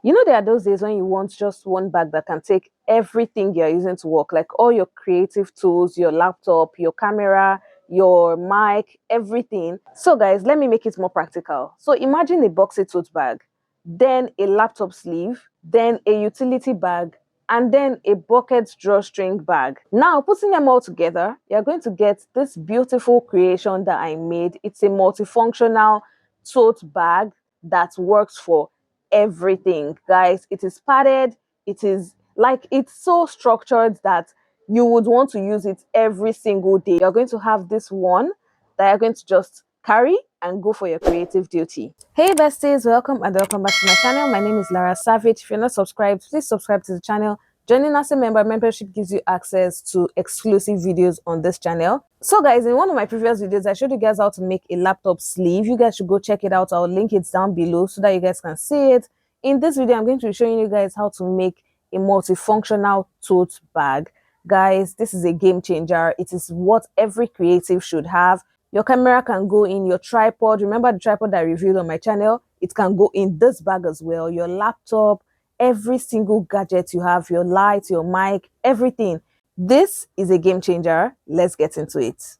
You know, there are those days when you want just one bag that can take everything you're using to work, like all your creative tools, your laptop, your camera, your mic, everything. So, guys, let me make it more practical. So, imagine a boxy tote bag, then a laptop sleeve, then a utility bag, and then a bucket drawstring bag. Now, putting them all together, you're going to get this beautiful creation that I made. It's a multifunctional tote bag that works for everything, guys. It is padded. It is like, it's so structured that you would want to use it every single day. You're going to have this one that you're going to just carry and go for your creative duty. Hey besties, welcome and welcome back to my channel. My name is Lara Savage. If you're not subscribed, please subscribe to the channel. Joining as a membership gives you access to exclusive videos on this channel. So guys, in one of my previous videos, I showed you guys how to make a laptop sleeve. You guys should go check it out. I'll link it down below so that you guys can see it. In this video, I'm going to be showing you guys how to make a multifunctional tote bag. Guys, this is a game changer. It is what every creative should have. Your camera can go in, your tripod. Remember the tripod that I reviewed on my channel? It can go in this bag as well. Your laptop, every single gadget you have, your light, your mic, everything. This is a game changer. Let's get into it.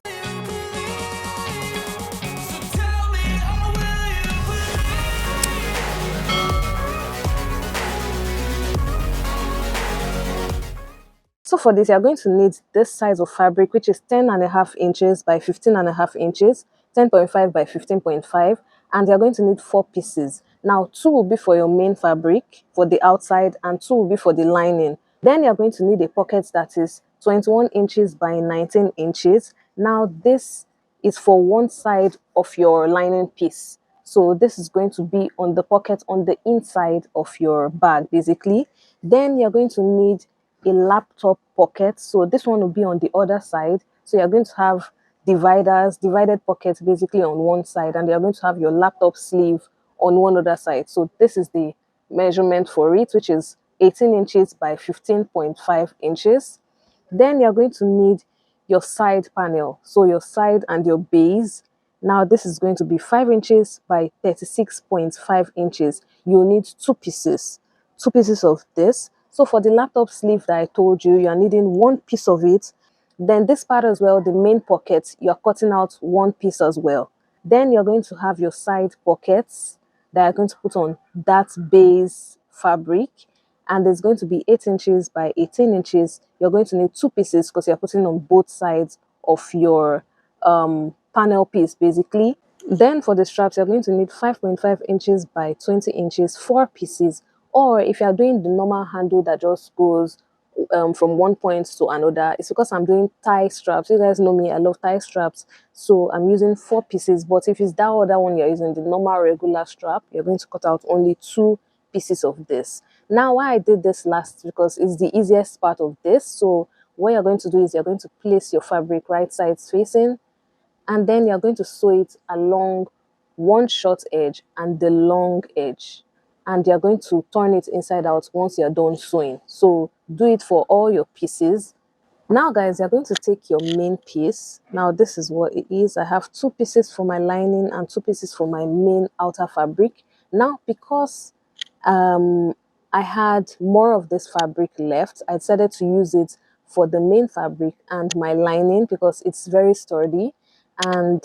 So for this, you're going to need this size of fabric, which is 10.5 inches by 15.5 inches, 10.5 by 15.5, and you're going to need 4 pieces. Now, 2 will be for your main fabric for the outside, and 2 will be for the lining. Then you're going to need a pocket that is 21 inches by 19 inches. Now, this is for one side of your lining piece. So this is going to be on the pocket on the inside of your bag, basically. Then you're going to need a laptop pocket. So this one will be on the other side. So you're going to have divided pockets basically on one side, and you're going to have your laptop sleeve on one other side. So this is the measurement for it, which is 18 inches by 15.5 inches. Then you're going to need your side panel. So your side and your base. Now this is going to be 5 inches by 36.5 inches. You'll need 2 pieces. 2 pieces of this. So for the laptop sleeve that I told you, you're needing 1 piece of it. Then this part as well, the main pocket, you're cutting out 1 piece as well. Then you're going to have your side pockets that are going to put on that base fabric, and it's going to be 8 inches by 18 inches. You're going to need 2 pieces because you're putting on both sides of your panel piece basically. Then for the straps, you're going to need 5.5 inches by 20 inches, 4 pieces. Or if you're doing the normal handle that just goes from one point to another, it's because I'm doing tie straps. You guys know me, I love tie straps, so I'm using 4 pieces. But if it's that other one you're using, the normal regular strap, you're going to cut out only 2 pieces of this. Now why I did this last, because it's the easiest part of this. So what you're going to do is you're going to place your fabric right sides facing, and then you're going to sew it along one short edge and the long edge, and you're going to turn it inside out once you're done sewing. So do it for all your pieces. Now guys, you're going to take your main piece. Now this is what it is. I have 2 pieces for my lining and 2 pieces for my main outer fabric. Now because I had more of this fabric left, I decided to use it for the main fabric and my lining because it's very sturdy, and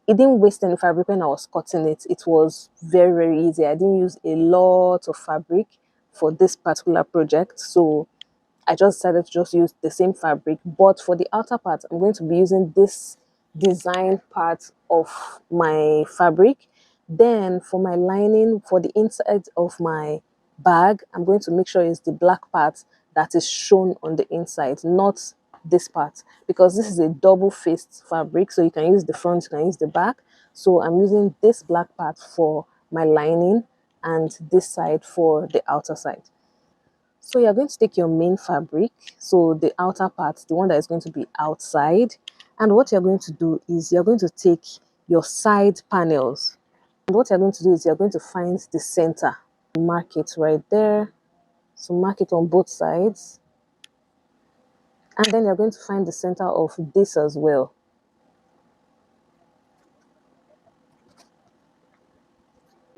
it didn't waste any fabric when I was cutting it. It was very, very easy. I didn't use a lot of fabric for this particular project, so I just decided to just use the same fabric. But for the outer part, I'm going to be using this design part of my fabric. Then for my lining, for the inside of my bag, I'm going to make sure it's the black part that is shown on the inside, not this part, because this is a double-faced fabric, so you can use the front, you can use the back. So I'm using this black part for my lining and this side for the outer side. So you're going to take your main fabric, so the outer part, the one that is going to be outside, and what you're going to do is you're going to take your side panels, and what you're going to do is you're going to find the center, mark it right there. So mark it on both sides, and then you're going to find the center of this as well.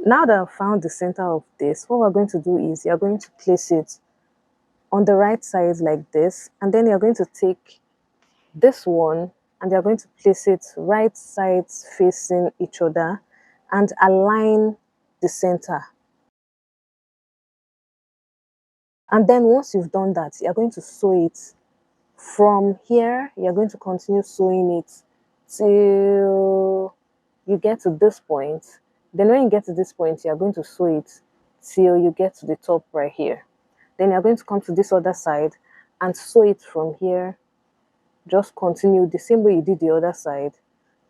Now that I've found the center of this, what we're going to do is you're going to place it on the right side like this, and then you're going to take this one and you're going to place it right sides facing each other and align the center. And then once you've done that, you're going to sew it from here. You're going to continue sewing it till you get to this point. Then when you get to this point, you're going to sew it till you get to the top right here. Then you're going to come to this other side and sew it from here. Just continue the same way you did the other side,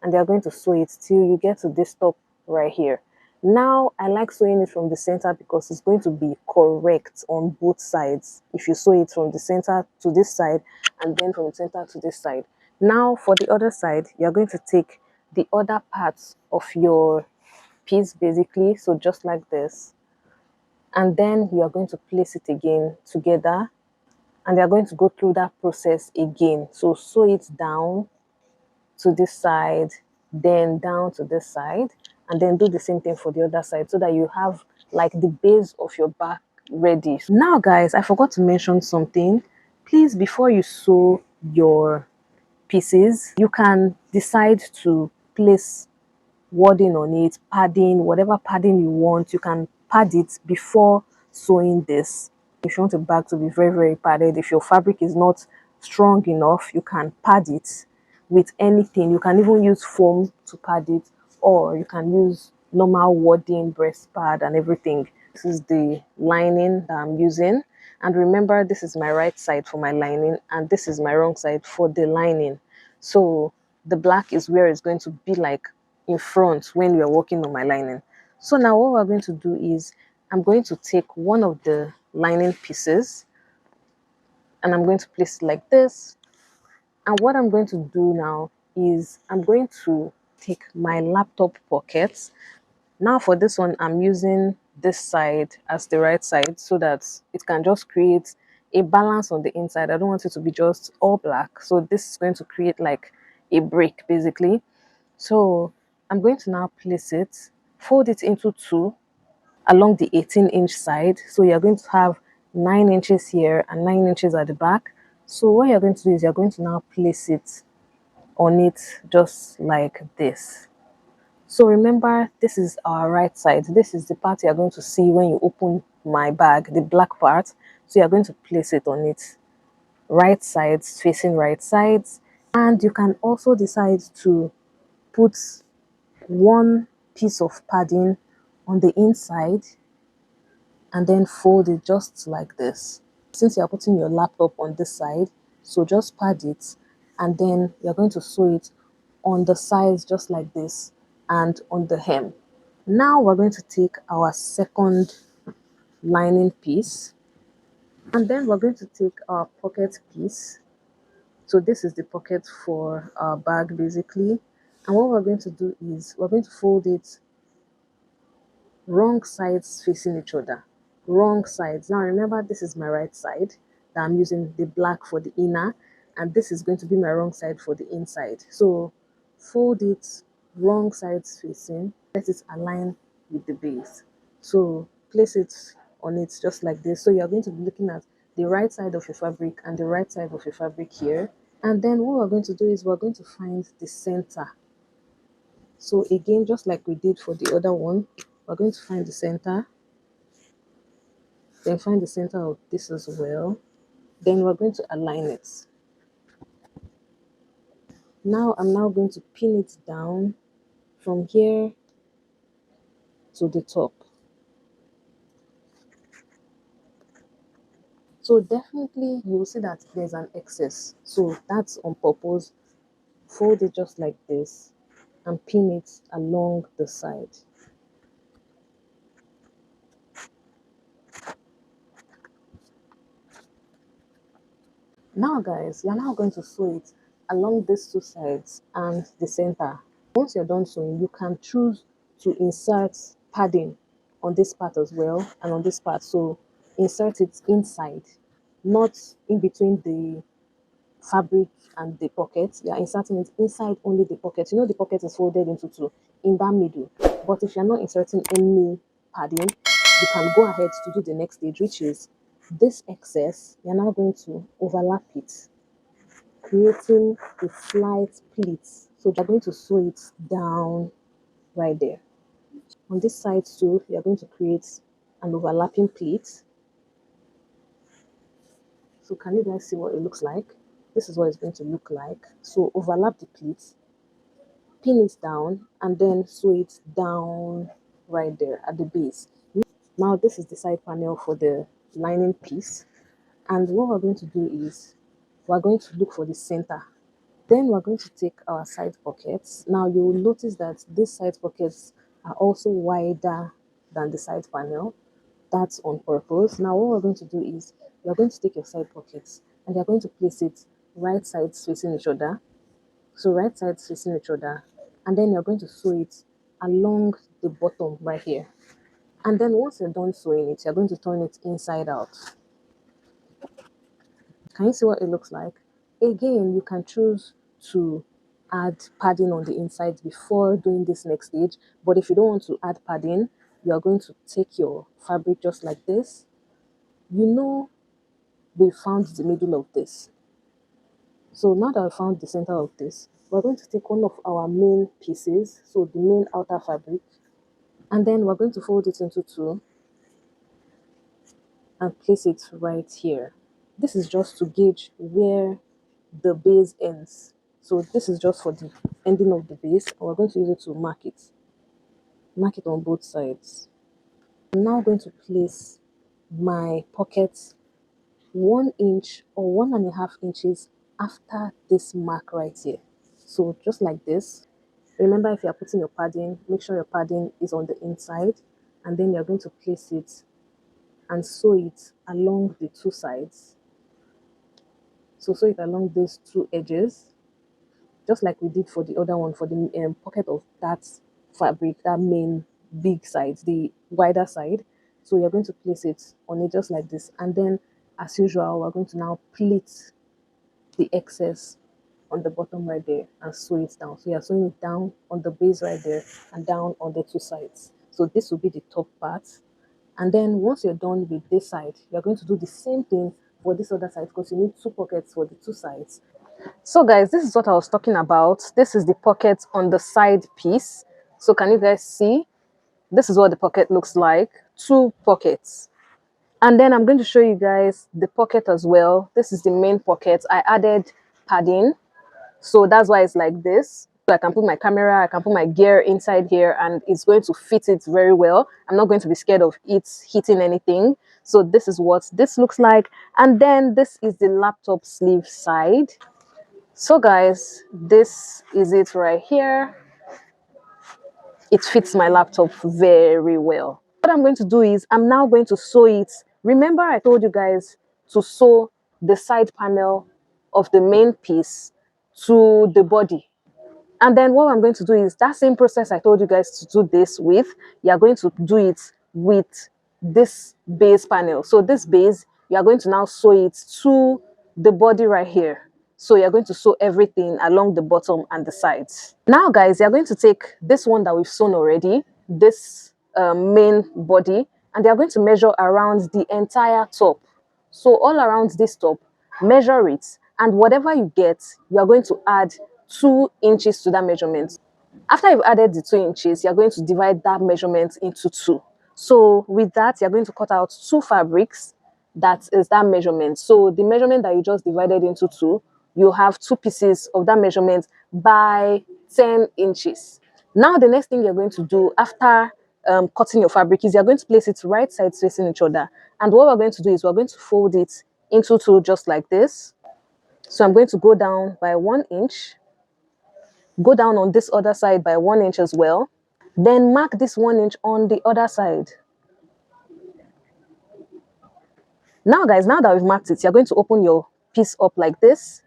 and you're going to sew it till you get to this top right here. Now I like sewing it from the center because it's going to be correct on both sides if you sew it from the center to this side and then from the center to this side. Now for the other side, you're going to take the other parts of your piece basically, so just like this, and then you are going to place it again together, and you're going to go through that process again. So sew it down to this side, then down to this side, and then do the same thing for the other side so that you have like the base of your back ready. Now guys, I forgot to mention something. Please, before you sew your pieces, you can decide to place wording on it, padding, whatever padding you want. You can pad it before sewing this. If you want a bag to be very, very padded, if your fabric is not strong enough, you can pad it with anything. You can even use foam to pad it, or you can use normal wording, breast pad and everything. This is the lining that I'm using. And remember, this is my right side for my lining and this is my wrong side for the lining. So the black is where it's going to be like in front when we are working on my lining. So now what we're going to do is I'm going to take one of the lining pieces and I'm going to place it like this. And what I'm going to do now is I'm going to take my laptop pockets. Now for this one, I'm using this side as the right side so that it can just create a balance on the inside. I don't want it to be just all black. So this is going to create like a break basically. So I'm going to now place it, fold it into two along the 18-inch side. So you're going to have 9 inches here and 9 inches at the back. So what you're going to do is you're going to now place it on it just like this. So remember, this is our right side. This is the part you're going to see when you open my bag, the black part. So you're going to place it on it. Right sides facing right sides. And you can also decide to put one piece of padding on the inside and then fold it just like this. Since you're putting your laptop on this side, so just pad it and then you're going to sew it on the sides just like this and on the hem. Now we're going to take our second lining piece and then we're going to take our pocket piece. So this is the pocket for our bag basically. And what we're going to do is we're going to fold it wrong sides facing each other. Wrong sides. Now remember, this is my right side that I'm using the black for the inner, and this is going to be my wrong side for the inside. So fold it wrong sides facing, let it align with the base. So place it on it just like this. So you're going to be looking at the right side of your fabric and the right side of your fabric here. And then what we're going to do is we're going to find the center. So again, just like we did for the other one, we're going to find the center, then find the center of this as well. Then we're going to align it. Now I'm now going to pin it down from here to the top. So definitely you will see that there's an excess. So that's on purpose. Fold it just like this and pin it along the side. Now guys, you're now going to sew it along these two sides and the center. Once you're done sewing, you can choose to insert padding on this part as well and on this part. So insert it inside, not in between the fabric and the pocket. You're inserting it inside only the pocket. You know the pocket is folded into two in that middle. But if you're not inserting any padding, you can go ahead to do the next stage, which is this excess. You're now going to overlap it, creating a slight pleat. So you're going to sew it down right there. On this side too, you're going to create an overlapping pleat. So can you guys see what it looks like? This is what it's going to look like. So overlap the pleat, pin it down, and then sew it down right there at the base. Now this is the side panel for the lining piece. And what we're going to do is we're going to look for the center. Then we're going to take our side pockets. Now you will notice that these side pockets are also wider than the side panel. That's on purpose. Now what we're going to do is you're going to take your side pockets and you're going to place it right sides facing each other. So right sides facing each other. And then you're going to sew it along the bottom right here. And then once you're done sewing it, you're going to turn it inside out. Can you see what it looks like? Again, you can choose to add padding on the inside before doing this next stage. But if you don't want to add padding, you are going to take your fabric just like this. You know, we found the middle of this. So now that I found the center of this, we're going to take one of our main pieces, so the main outer fabric, and then we're going to fold it into two and place it right here. This is just to gauge where the base ends. So this is just for the ending of the base, and we're going to use it to mark it. Mark it on both sides. I'm now going to place my pockets 1 inch or 1.5 inches after this mark right here. So just like this. Remember, if you are putting your padding, make sure your padding is on the inside, and then you're going to place it and sew it along the two sides. So sew it along these two edges, just like we did for the other one, for the pocket of that fabric, that main big side, the wider side. So you're going to place it on it just like this, and then as usual, we're going to now pleat the excess on the bottom right there and sew it down. So you're sewing it down on the base right there and down on the two sides. So this will be the top part. And then once you're done with this side, you're going to do the same thing for this other side, because you need two pockets for the two sides. So guys, this is what I was talking about. This is the pocket on the side piece. So can you guys see? This is what the pocket looks like. Two pockets. And then I'm going to show you guys the pocket as well. This is the main pocket. I added padding. So that's why it's like this. So I can put my camera, I can put my gear inside here, and it's going to fit it very well. I'm not going to be scared of it hitting anything. So this is what this looks like. And then this is the laptop sleeve side. So guys, this is it right here. It fits my laptop very well. What I'm going to do is I'm now going to sew it. Remember I told you guys to sew the side panel of the main piece to the body. And then what I'm going to do is that same process I told you guys to do this with, you're going to do it with this base panel. So this base, you're going to now sew it to the body right here. So you're going to sew everything along the bottom and the sides. Now guys, you're going to take this one that we've sewn already, this main body, and you're going to measure around the entire top. So all around this top, measure it, and whatever you get, you're going to add 2 inches to that measurement. After you've added the 2 inches, you're going to divide that measurement into two. So with that, you're going to cut out two fabrics. That is that measurement. So the measurement that you just divided into two, you have two pieces of that measurement by 10 inches. Now the next thing you're going to do after cutting your fabric is you're going to place it right sides facing each other. And what we're going to do is we're going to fold it into two just like this. So I'm going to go down by 1 inch, go down on this other side by 1 inch as well. Then mark this 1 inch on the other side. Now guys, now that we've marked it, you're going to open your piece up like this.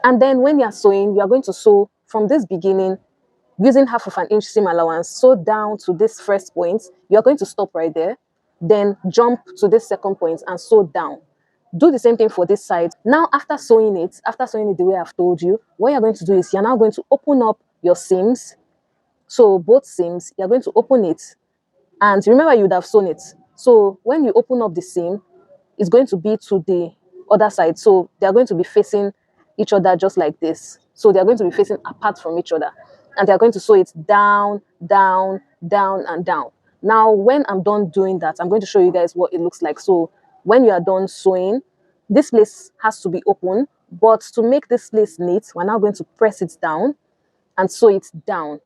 And then when you're sewing, you're going to sew from this beginning using half of an inch seam allowance, sew down to this first point. You're going to stop right there, then jump to this second point and sew down. Do the same thing for this side. Now after sewing it the way I've told you, what you're going to do is you're now going to open up your seams. So both seams, you're going to open it And remember, you would have sewn it. So when you open up the seam, it's going to be to the other side. So they are going to be facing each other just like this. So they are going to be facing apart from each other. And they are going to sew it down, down, down, and down. Now, when I'm done doing that, I'm going to show you guys what it looks like. So when you are done sewing, this place has to be open. But to make this place neat, we're now going to press it down and sew it down.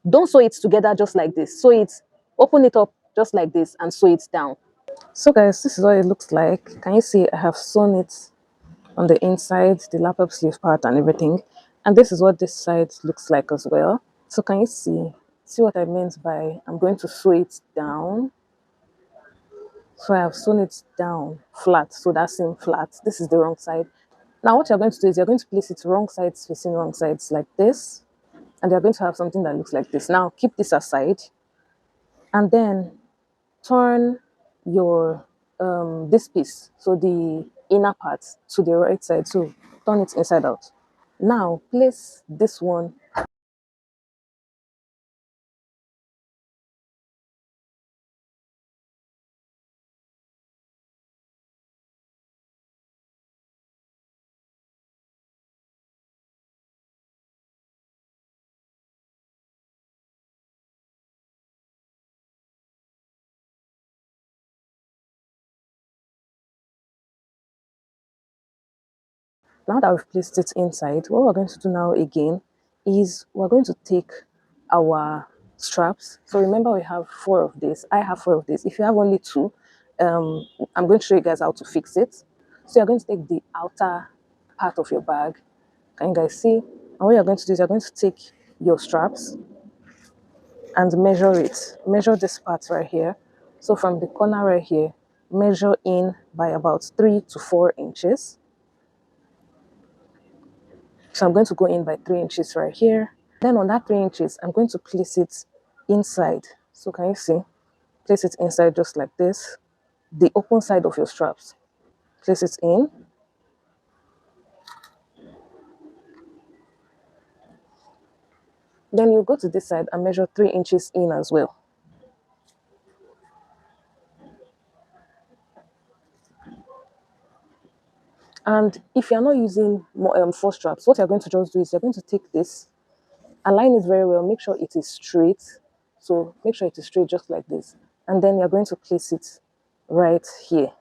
Don't sew it together just like this. Sew it, open it up just like this and sew it down. So guys, this is what it looks like. Can you see I have sewn it on the inside, the laptop sleeve part and everything. And this is what this side looks like as well. So can you see what I meant by I'm going to sew it down. So I have sewn it down flat, so that's in flat. This is the wrong side. Now what you're going to do is you're going to place it wrong sides facing wrong sides like this. And you're going to have something that looks like this. Now keep this aside and then turn your this piece, so the inner part, to the right side. So turn it inside out. Now place this one. Now that we've placed it inside, what we're going to do now again is we're going to take our straps. So remember, we have 4 of this. I have 4 of this. If you have only 2, I'm going to show you guys how to fix it. So you're going to take the outer part of your bag. Can you guys see? And what you're going to do is you're going to take your straps and measure it. Measure this part right here. So from the corner right here, measure in by about 3 to 4 inches. So I'm going to go in by 3 inches right here. Then on that 3 inches, I'm going to place it inside. So can you see? Place it inside just like this. The open side of your straps. Place it in. Then you go to this side and measure 3 inches in as well. And if you're not using more, 4 straps, what you're going to just do is you're going to take this, align it very well, make sure it is straight. So make sure it is straight just like this. And then you're going to place it right here.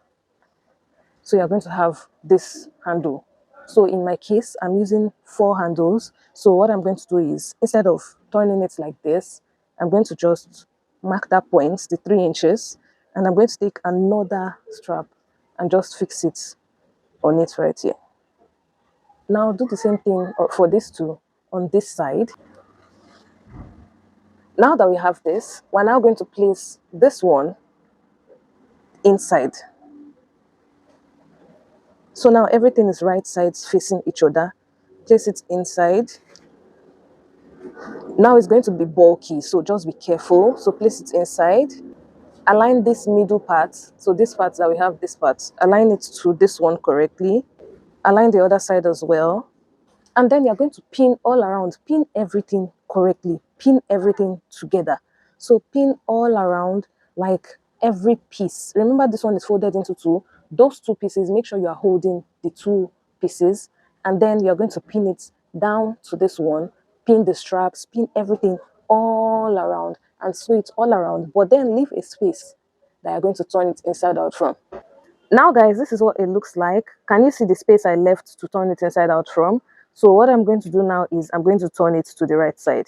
So you're going to have this handle. So in my case, I'm using 4 handles. So what I'm going to do is, instead of turning it like this, I'm going to just mark that point, the 3 inches, and I'm going to take another strap and just fix it on it right here. Now do the same thing for this two on this side. Now that we have this, we're now going to place this one inside. So now everything is right sides facing each other. Place it inside. Now it's going to be bulky, so just be careful. So place it inside. Align this middle part. So this part that we have, this part, align it to this one correctly. Align the other side as well. And then you're going to pin all around, pin everything correctly, pin everything together. So pin all around, like every piece. Remember, this one is folded into 2. Those 2 pieces, make sure you are holding the 2 pieces, and then you're going to pin it down to this one, pin the straps, pin everything all around, and sew it all around, but then leave a space that you're going to turn it inside out from. Now guys, this is what it looks like. Can you see the space I left to turn it inside out from? So what I'm going to do now is I'm going to turn it to the right side.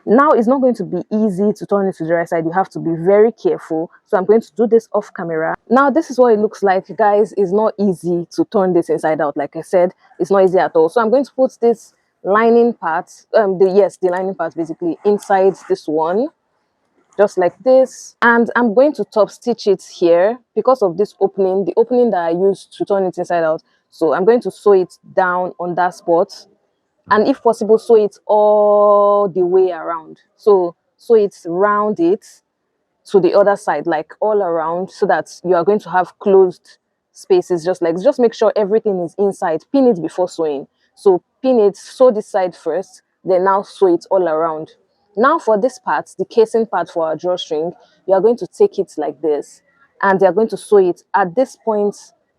Now it's not going to be easy to turn it to the right side. You have to be very careful. So I'm going to do this off camera. Now this is what it looks like, guys. It's not easy to turn this inside out. Like I said, it's not easy at all. So I'm going to put this lining part, the lining part basically inside this one, just like this, and I'm going to top stitch it here because of this opening, the opening that I used to turn it inside out. So I'm going to sew it down on that spot, and if possible, sew it all the way around. So sew it round it to the other side, like all around, so that you are going to have closed spaces. Just make sure everything is inside. Pin it before sewing. So pin it, sew this side first, then now sew it all around. Now for this part, the casing part for our drawstring, you are going to take it like this, and you are going to sew it at this point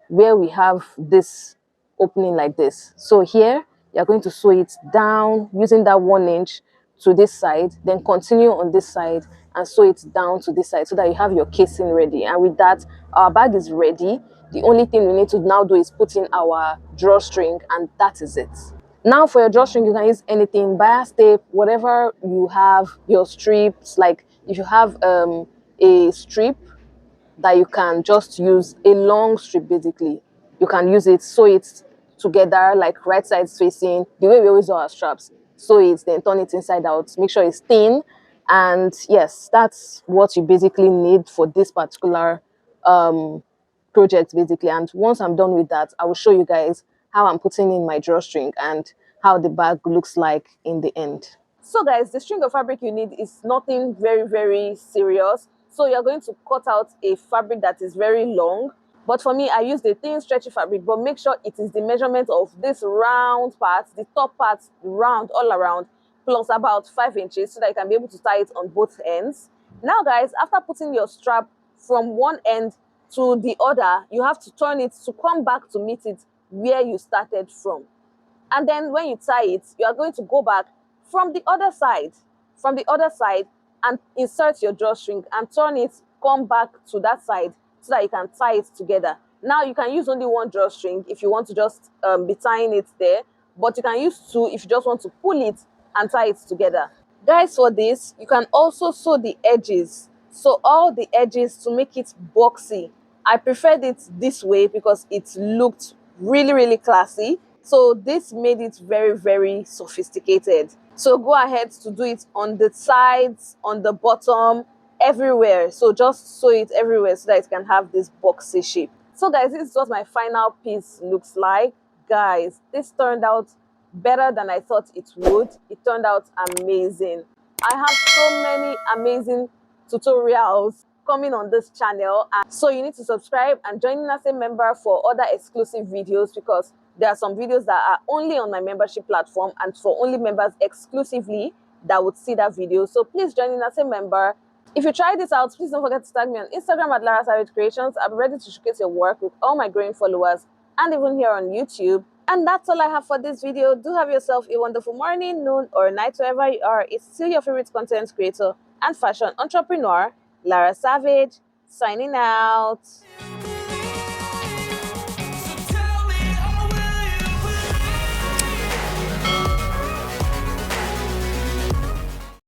where we have this opening like this. So here, you are going to sew it down using that 1 inch to this side, then continue on this side and sew it down to this side so that you have your casing ready. And with that, our bag is ready. The only thing we need to now do is put in our drawstring, and that is it. Now for your drawstring, you can use anything, bias tape, whatever you have, your strips. Like if you have a strip that you can just use, a long strip basically, you can use it, sew it together like right side facing, the way we always do our straps. Sew it, then turn it inside out, make sure it's thin. And yes, that's what you basically need for this particular um project basically. And once I'm done with that, I will show you guys how I'm putting in my drawstring and how the bag looks like in the end. So guys, the string of fabric you need is nothing very serious. So you're going to cut out a fabric that is very long, but for me I use the thin stretchy fabric, but make sure it is the measurement of this round part, the top part round all around, plus about 5 inches, so that you can be able to tie it on both ends. Now guys, after putting your strap from one end to the other, you have to turn it to come back to meet it where you started from. And then when you tie it, you are going to go back from the other side, and insert your drawstring and turn it, come back to that side so that you can tie it together. Now you can use only one drawstring if you want to just be tying it there, but you can use two if you just want to pull it and tie it together. Guys, for this, you can also sew the edges. So all the edges to make it boxy. I preferred it this way because it looked really classy. So this made it very sophisticated. So go ahead to do it on the sides, on the bottom, everywhere. So just sew it everywhere so that it can have this boxy shape. So guys, this is what my final piece looks like. Guys, this turned out better than I thought it would. It turned out amazing. I have so many amazing tutorials coming on this channel, and so you need to subscribe and join in as a member for other exclusive videos, because there are some videos that are only on my membership platform and for only members exclusively that would see that video. So please join in as a member. If you try this out, please don't forget to tag me on Instagram at Lara Creations. I'm ready to showcase your work with all my growing followers, and even here on YouTube. And that's all I have for this video. Do have yourself a wonderful morning, noon, or night, wherever you are. It's still your favorite content creator and fashion entrepreneur, Lara Savage, signing out.